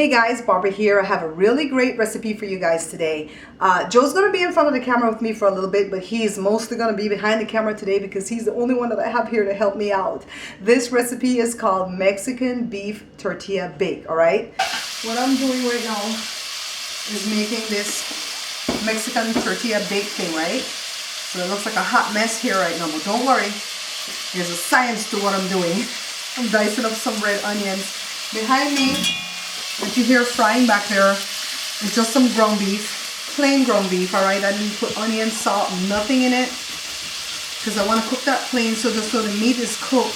Hey guys, Barbara here. I have a really great recipe for you guys today. Joe's going to be in front of the camera with me for a little bit, but he's mostly going to be behind the camera today because he's the only one that I have here to help me out. This recipe is called Mexican beef tortilla bake, alright? What I'm doing right now is making this Mexican tortilla bake thing, right? So it looks like a hot mess here right now, but don't worry. There's a science to what I'm doing. I'm dicing up some red onions. Behind me, what you hear frying back there is just some ground beef, plain ground beef, alright? I didn't put onion, salt, nothing in it because I want to cook that plain so just so the meat is cooked,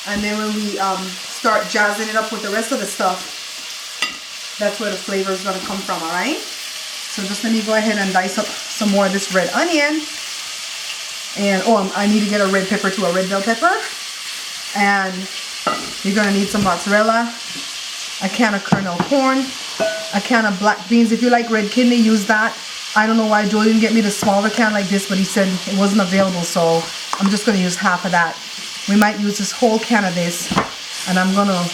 and then when we start jazzing it up with the rest of the stuff, that's where the flavor is going to come from, alright? So just let me go ahead and dice up some more of this red onion, and I need to get a red pepper too, a red bell pepper, and you're going to need some mozzarella, a can of kernel corn, a can of black beans. If you like red kidney, use that. I don't know why Joe didn't get me the smaller can like this, but he said it wasn't available, so I'm just going to use half of that. We might use this whole can of this, and I'm going to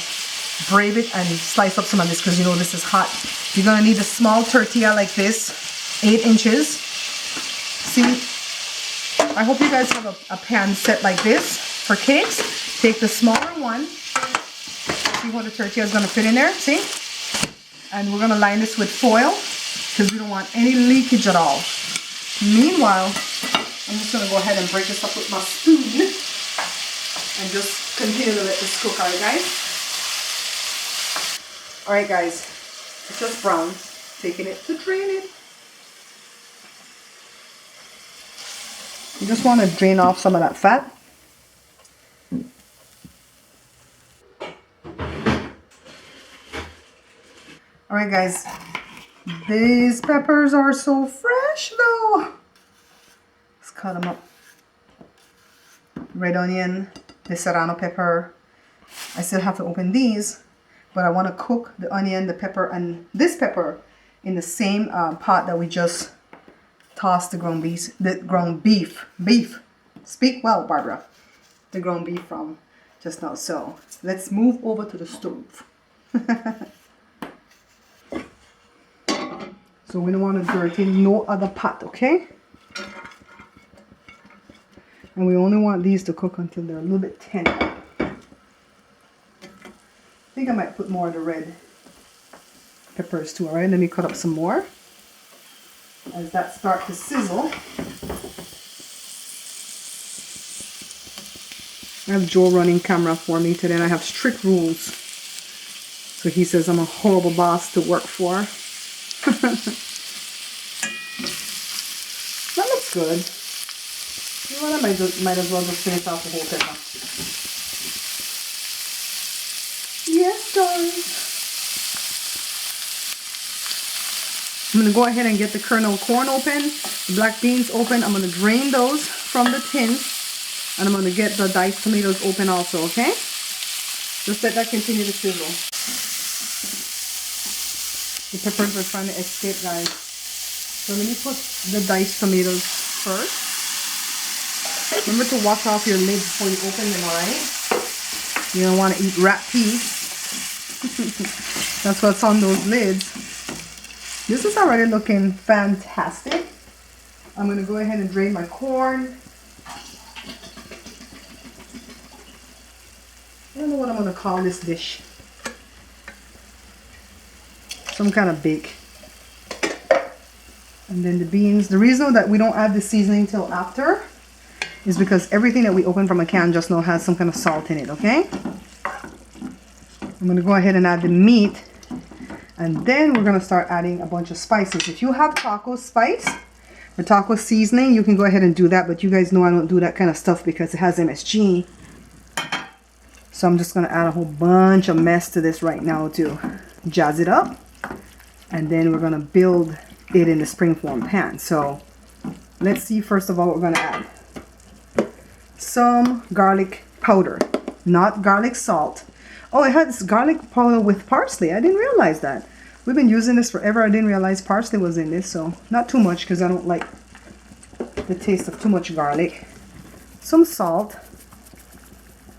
brave it and slice up some of this because you know this is hot. You're going to need a small tortilla like this, 8 inches. See, I hope you guys have a pan set like this for cakes. Take the smaller one. See how the tortilla is going to fit in there, see? And we're going to line this with foil because we don't want any leakage at all. Meanwhile, I'm just going to go ahead and break this up with my spoon and just continue to let this cook, alright guys? Alright guys, it's just brown. Taking it to drain it. You just want to drain off some of that fat. Alright guys, these peppers are so fresh though. Let's cut them up. Red onion, the serrano pepper. I still have to open these, but I want to cook the onion, the pepper, and this pepper in the same pot that we just tossed the ground beef. Speak well, Barbara. The ground beef from just now. So let's move over to the stove. So we don't want to dirty no other pot, okay? And we only want these to cook until they're a little bit tender. I think I might put more of the red peppers too, alright? Let me cut up some more. As that starts to sizzle. I have Joe running camera for me today and I have strict rules. So he says I'm a horrible boss to work for. That looks good. You know what, I might as well just finish off the whole pepper. Yes, darling. I'm going to go ahead and get the kernel corn open, the black beans open. I'm going to drain those from the tins, and I'm going to get the diced tomatoes open also, okay? Just let that continue to sizzle. The peppers are trying to escape, guys. So let me put the diced tomatoes first. Remember to wash off your lid before you open them, alright? You don't want to eat rat pee. That's what's on those lids. This is already looking fantastic. I'm going to go ahead and drain my corn. I don't know what I'm going to call this dish. Some kind of bake. And then the beans. The reason that we don't add the seasoning till after is because everything that we open from a can just now has some kind of salt in it, okay? I'm going to go ahead and add the meat, and then we're going to start adding a bunch of spices. If you have taco spice or taco seasoning, you can go ahead and do that, but you guys know I don't do that kind of stuff because it has MSG. So I'm just going to add a whole bunch of mess to this right now to jazz it up. And then we're going to build it in the springform pan. So let's see first of all what we're going to add. Some garlic powder, not garlic salt. Oh, it has garlic powder with parsley. I didn't realize that. We've been using this forever. I didn't realize parsley was in this. So not too much because I don't like the taste of too much garlic. Some salt.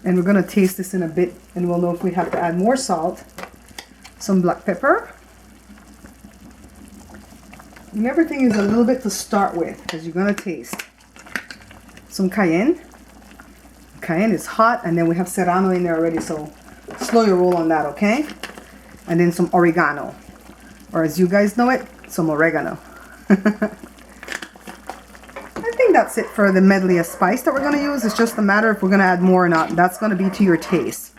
And we're going to taste this in a bit and we'll know if we have to add more salt. some black pepper. And everything is a little bit to start with, because you're going to taste. Some cayenne. Cayenne is hot, and then we have serrano in there already, so slow your roll on that, okay? And then some oregano, or as you guys know it, some oregano. I think that's it for the medley of spice that we're going to use. It's just a matter if we're going to add more or not. That's going to be to your taste.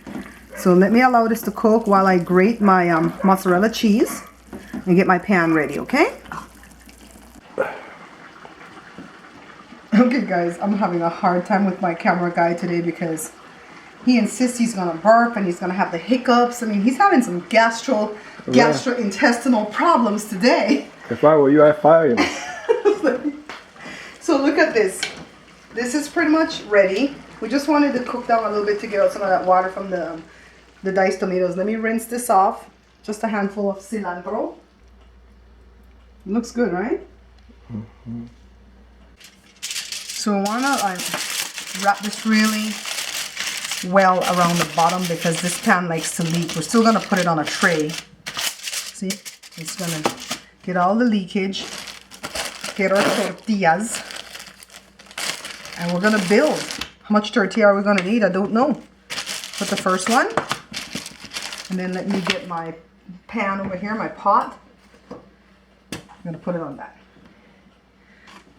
So let me allow this to cook while I grate my mozzarella cheese and get my pan ready, okay? Okay guys, I'm having a hard time with my camera guy today because he insists he's gonna burp and he's gonna have the hiccups. I mean, he's having some gastrointestinal problems today. If I were you, I'd fire him. So look at this. This is pretty much ready. We just wanted to cook down a little bit to get out some of that water from the diced tomatoes. Let me rinse this off. Just a handful of cilantro. It looks good, right? Mm-hmm. So I want to wrap this really well around the bottom because this pan likes to leak. We're still going to put it on a tray. See? It's going to get all the leakage. Get our tortillas. And we're going to build. How much tortilla are we going to need? I don't know. Put the first one. And then let me get my pan over here, my pot. I'm going to put it on that.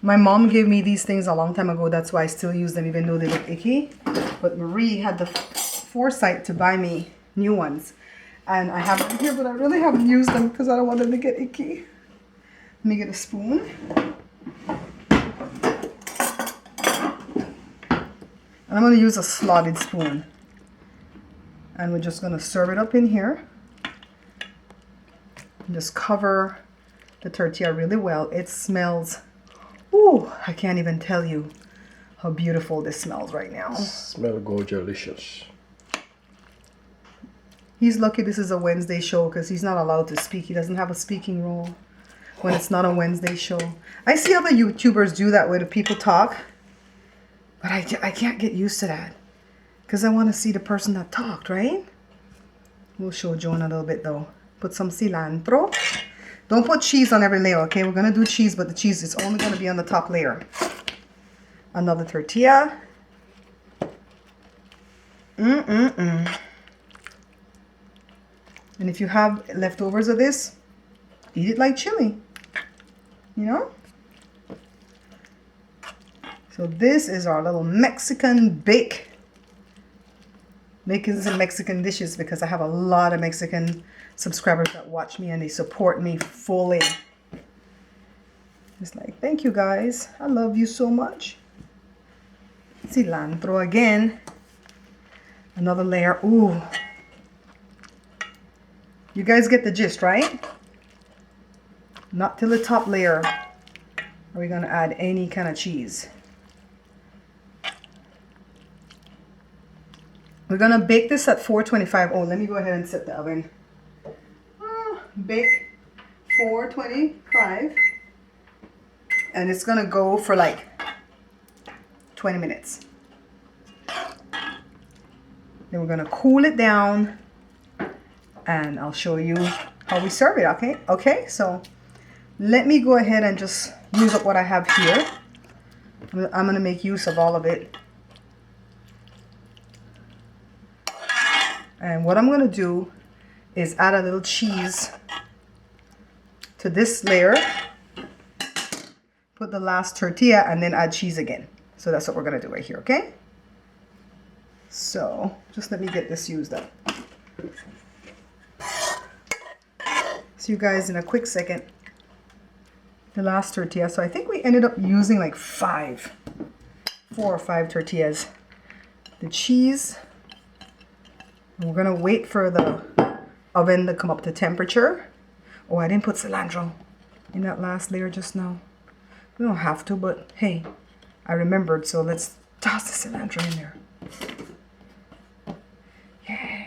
My mom gave me these things a long time ago. That's why I still use them even though they look icky. But Marie had the foresight to buy me new ones. And I have them here, but I really haven't used them because I don't want them to get icky. Let me get a spoon. And I'm going to use a slotted spoon. And we're just going to serve it up in here. And just cover the tortilla really well. It smells... Ooh, I can't even tell you how beautiful this smells right now. Smell delicious. He's lucky this is a Wednesday show because he's not allowed to speak. He doesn't have a speaking role when it's not a Wednesday show. I see other YouTubers do that where the people talk, but I can't get used to that because I want to see the person that talked, right? We'll show Joan a little bit though. Put some cilantro. Don't put cheese on every layer, okay? We're going to do cheese, but the cheese is only going to be on the top layer. Another tortilla. And if you have leftovers of this, eat it like chili. You know? So this is our little Mexican bake. Making some Mexican dishes because I have a lot of Mexican subscribers that watch me and they support me fully. It's like, thank you guys. I love you so much. Cilantro again. Another layer. Ooh. You guys get the gist, right? Not till the top layer are we going to add any kind of cheese. We're going to bake this at 425. Oh, let me go ahead and set the oven. Bake 425. And it's going to go for like 20 minutes. Then we're going to cool it down. And I'll show you how we serve it, okay? Okay, so let me go ahead and just use up what I have here. I'm going to make use of all of it. And what I'm going to do is add a little cheese to this layer. Put the last tortilla and then add cheese again. So that's what we're going to do right here, okay? So just let me get this used up. See you guys in a quick second. The last tortilla. So I think we ended up using like 4 or 5 tortillas. The cheese. And we're going to wait for the oven to come up to temperature. Oh, I didn't put cilantro in that last layer just now. We don't have to, but hey, I remembered. So let's toss the cilantro in there. Yeah.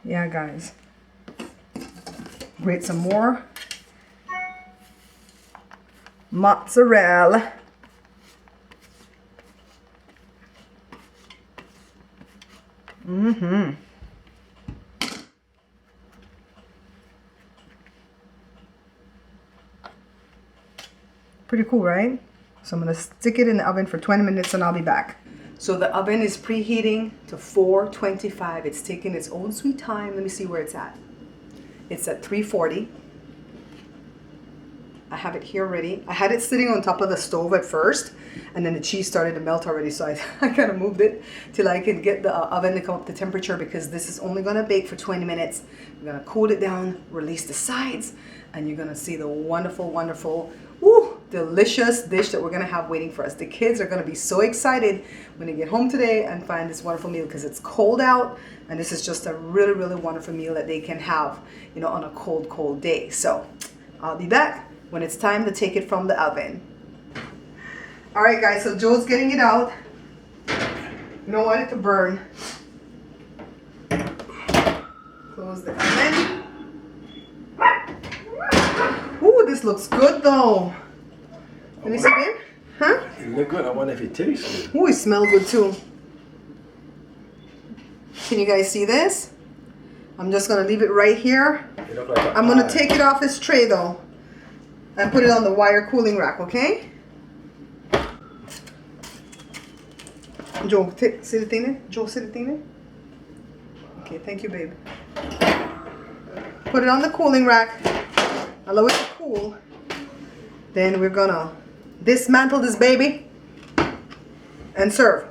Yeah, guys. Grate some more mozzarella. Pretty cool, right? So I'm gonna stick it in the oven for 20 minutes and I'll be back. So the oven is preheating to 425. It's taking its own sweet time. Let me see where it's at. It's at 340. I have it here ready. I had it sitting on top of the stove at first, and then the cheese started to melt already, so I kind of moved it till I can get the oven to come up to temperature, because this is only gonna bake for 20 minutes. We're gonna cool it down, release the sides, and you're gonna see the wonderful, wonderful, woo, delicious dish that we're gonna have waiting for us. The kids are gonna be so excited when they get home today and find this wonderful meal, because it's cold out, and this is just a really, really wonderful meal that they can have, you know, on a cold, cold day. So I'll be back when it's time to take it from the oven. All right, guys, so Joe's getting it out. You don't want it to burn. Close the oven. Ooh, this looks good though. Let me see, babe. Huh? It look good. I wonder if it tastes good. Ooh, it smells good too. Can you guys see this? I'm just gonna leave it right here. It look like I'm gonna take it off this tray though and put it on the wire cooling rack, okay? Joe, see the thing there? Joe, see the thing there? Okay, thank you, babe. Put it on the cooling rack. Allow it to cool. Then we're gonna dismantle this baby and serve.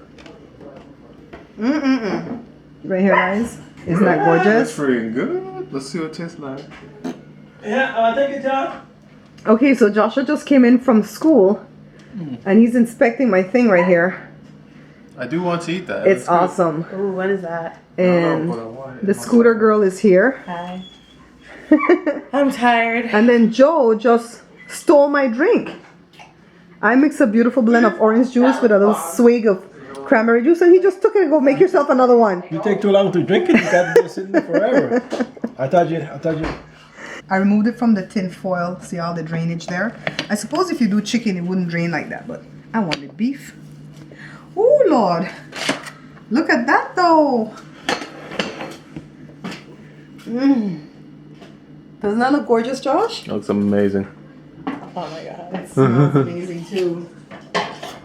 Right here, guys. Isn't that gorgeous? That's pretty good. Let's see what it tastes like. Yeah, thank you, John. Okay, so Joshua just came in from school and he's inspecting my thing right here. I do want to eat that. It's awesome. Ooh, what is that? And the scooter girl is here. Hi. I'm tired. And then Joe just stole my drink. I mixed a beautiful blend of orange juice with a little swig of cranberry juice, and he just took it and go, make yourself another one. You take too long to drink it. You got to be sitting there forever. I thought you. I removed it from the tin foil. See all the drainage there? I suppose if you do chicken, it wouldn't drain like that, but I wanted beef. Oh, Lord. Look at that, though. Doesn't that look gorgeous, Josh? Looks amazing. Oh my god. It smells amazing, too.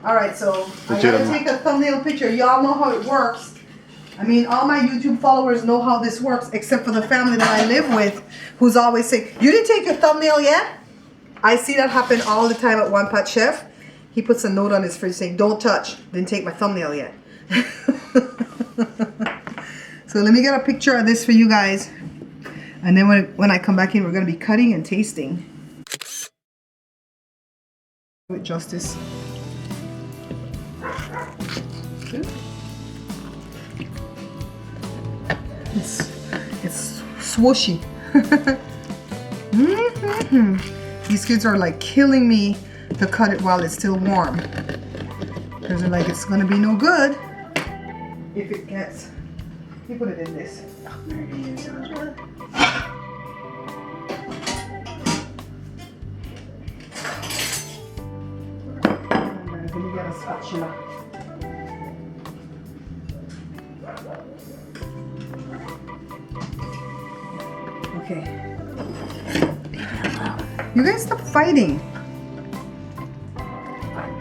All right, so I gotta take a thumbnail picture. Y'all know how it works. I mean, all my YouTube followers know how this works, except for the family that I live with, who's always saying, you didn't take your thumbnail yet? I see that happen all the time at One Pot Chef. He puts a note on his fridge saying, don't touch, didn't take my thumbnail yet. So let me get a picture of this for you guys. And then when I come back in, we're gonna be cutting and tasting. With justice. It's swooshy. These kids are like killing me to cut it while it's still warm, because they're like, it's gonna be no good if it gets. You put it in this. Let me get a spatula. Okay. You guys stop fighting. I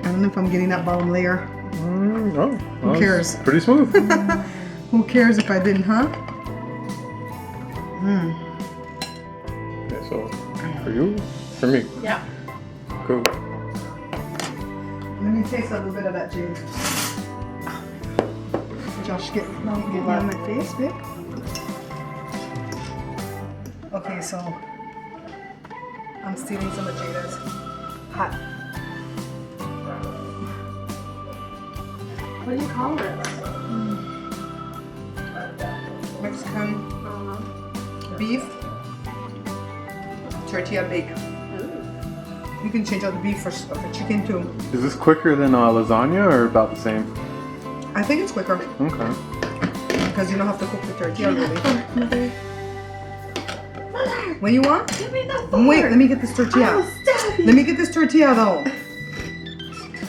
don't know if I'm getting that bottom layer. No. Who cares? Pretty smooth. Who cares if I didn't, huh? Okay, so for you, for me. Yeah. Cool. Let me taste a little bit of that, Jade. Josh, get me on my face, babe. Okay, so I'm stealing some of Jada's hot. What do you call this? Mexican beef tortilla bake. You can change out the beef for chicken too. Is this quicker than lasagna or about the same? I think it's quicker Okay. because you don't have to cook the tortilla really. When you want? Give me the fork. Wait, let me get this tortilla. Let me get this tortilla though.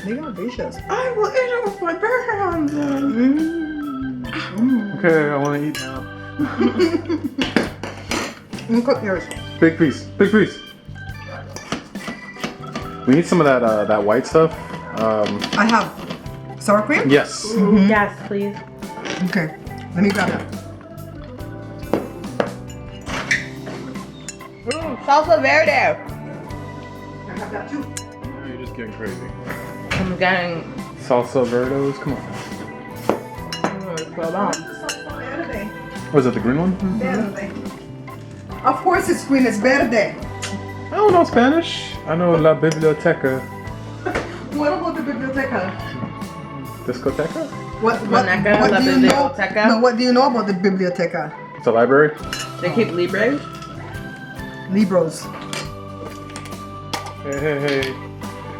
They got vicious. I will eat it with my bare hands. Okay, I want to eat now. Let me cook yours. Big piece. Big piece. We need some of that white stuff. I have sour cream? Yes. Yes, please. Okay, let me grab that. Salsa verde. I have that too. You're just getting crazy. I'm getting. Salsa verdos, come on. Verde. Was it the green one? Verde. Of course it's green, it's verde. I don't know Spanish. I know la biblioteca. What about the biblioteca? Discoteca? What Monaca, what la do you know? biblioteca. No, what do you know about the biblioteca? It's a library? They keep libres. Libros. Hey.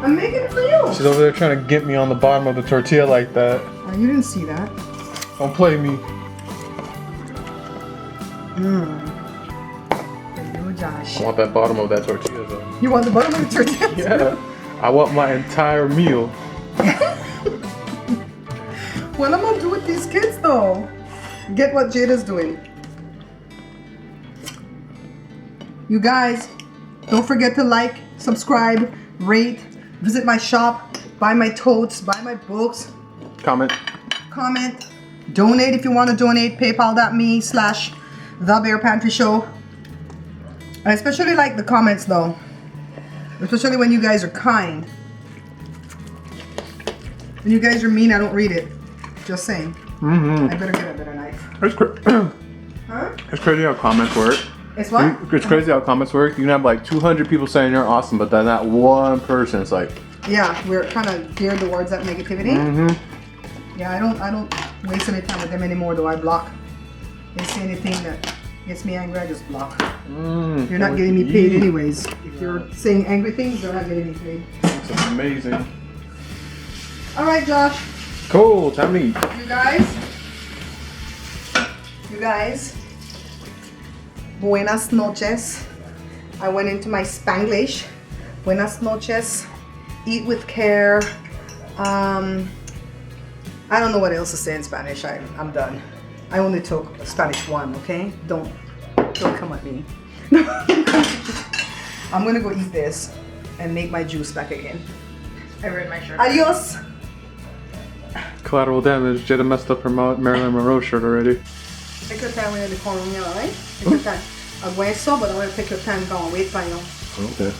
I'm making it for you. She's over there trying to get me on the bottom of the tortilla like that. Oh, you didn't see that. Don't play me. For you, Josh. I want that bottom of that tortilla though. You want the bottom of the tortilla? Yeah. I want my entire meal. What am I gonna do with these kids though? Get what Jada's doing. You guys, don't forget to like, subscribe, rate, visit my shop, buy my totes, buy my books, Comment. donate if you want to donate, paypal.me/thebearpantry show. I especially like the comments though, especially when you guys are kind. When you guys are mean, I don't read it. Just saying. Mm-hmm. I better get a better knife. Huh? It's crazy how comments work. It's what? It's crazy how comments work. You can have like 200 people saying you're awesome, but then that one person is like, Yeah, we're kind of geared towards that negativity. mm-hmm. Yeah, I don't waste any time with them anymore. Do I block? They say anything that gets me angry, I just block. You're not getting me paid anyways. If you're saying angry things, you're not getting me paid. It's amazing. All right, Josh. Cool, time to eat. You guys. Buenas noches. I went into my Spanglish. Buenas noches. Eat with care. I don't know what else to say in Spanish. I'm done. I only took Spanish 1, okay? Don't come at me. I'm gonna go eat this and make my juice back again. I read my shirt. Adios. Collateral damage. Jada messed up her Marilyn Monroe shirt already. Take your time with the corn, right? Take your time. I'll go so, but I'm gonna take your time. Go on, wait for you. Okay.